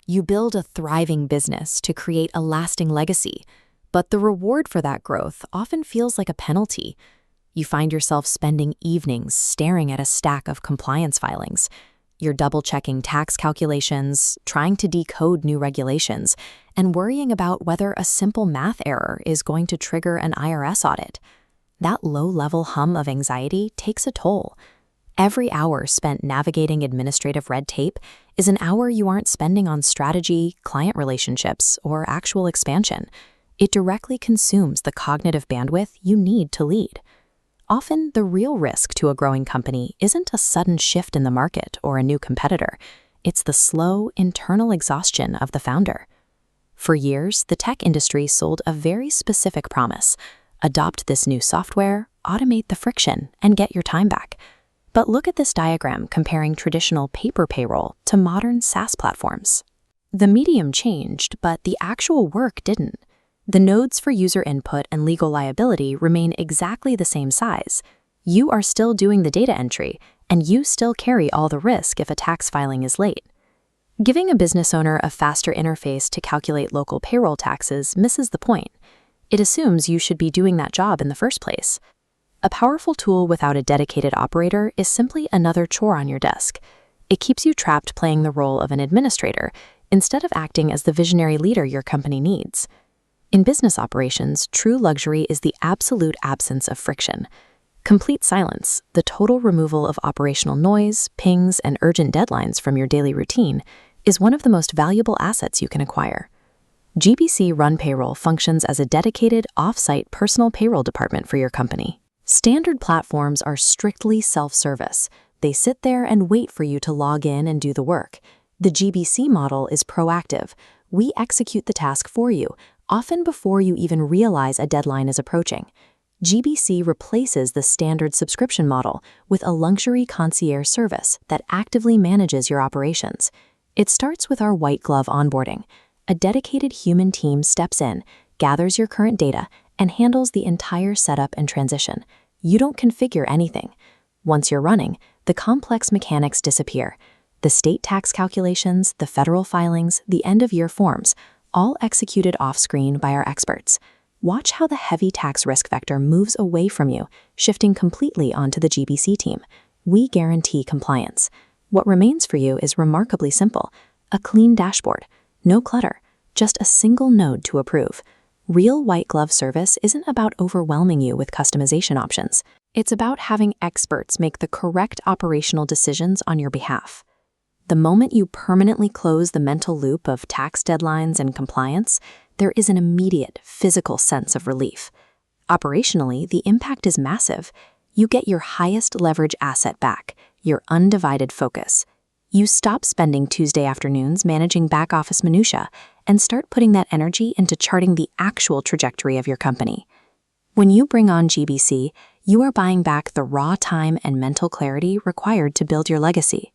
You build a thriving business to create a lasting legacy, but the reward for that growth often feels like a penalty. You find yourself spending evenings staring at a stack of compliance filings. You're double-checking tax calculations, trying to decode new regulations, and worrying about whether a simple math error is going to trigger an IRS audit. That low-level hum of anxiety takes a toll. Every hour spent navigating administrative red tape is an hour you aren't spending on strategy, client relationships, or actual expansion. It directly consumes the cognitive bandwidth you need to lead. Often, the real risk to a growing company isn't a sudden shift in the market or a new competitor. It's the slow, internal exhaustion of the founder. For years, the tech industry sold a very specific promise: adopt this new software, automate the friction, and get your time back. But look at this diagram comparing traditional paper payroll to modern SaaS platforms. The medium changed, but the actual work didn't. The nodes for user input and legal liability remain exactly the same size. You are still doing the data entry, and you still carry all the risk if a tax filing is late. Giving a business owner a faster interface to calculate local payroll taxes misses the point. It assumes you should be doing that job in the first place. A powerful tool without a dedicated operator is simply another chore on your desk. It keeps you trapped playing the role of an administrator instead of acting as the visionary leader your company needs. In business operations, true luxury is the absolute absence of friction. Complete silence, the total removal of operational noise, pings, and urgent deadlines from your daily routine, is one of the most valuable assets you can acquire. GBC Run Payroll functions as a dedicated, off-site personal payroll department for your company. Standard platforms are strictly self-service. They sit there and wait for you to log in and do the work. The GBC model is proactive. We execute the task for you, often before you even realize a deadline is approaching. GBC replaces the standard subscription model with a luxury concierge service that actively manages your operations. It starts with our white glove onboarding. A dedicated human team steps in, gathers your current data, and handles the entire setup and transition. You don't configure anything. Once you're running, the complex mechanics disappear. The state tax calculations, the federal filings, the end-of-year forms, all executed off-screen by our experts. Watch how the heavy tax risk vector moves away from you, shifting completely onto the GBC team. We guarantee compliance. What remains for you is remarkably simple: a clean dashboard, no clutter, just a single node to approve. Real white glove service isn't about overwhelming you with customization options. It's about having experts make the correct operational decisions on your behalf. The moment you permanently close the mental loop of tax deadlines and compliance, there is an immediate physical sense of relief. Operationally, the impact is massive. You get your highest leverage asset back, your undivided focus. You stop spending Tuesday afternoons managing back-office minutia and start putting that energy into charting the actual trajectory of your company. When you bring on GBC, you are buying back the raw time and mental clarity required to build your legacy.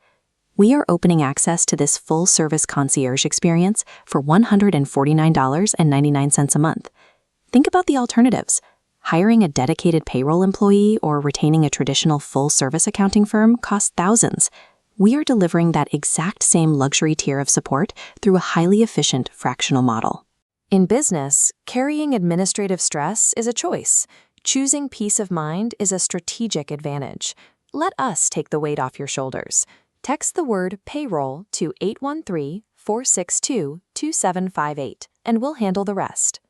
We are opening access to this full-service concierge experience for $149.99 a month. Think about the alternatives. Hiring a dedicated payroll employee or retaining a traditional full-service accounting firm costs thousands. We are delivering that exact same luxury tier of support through a highly efficient fractional model. In business, carrying administrative stress is a choice. Choosing peace of mind is a strategic advantage. Let us take the weight off your shoulders. Text the word payroll to 813-462-2758, and we'll handle the rest.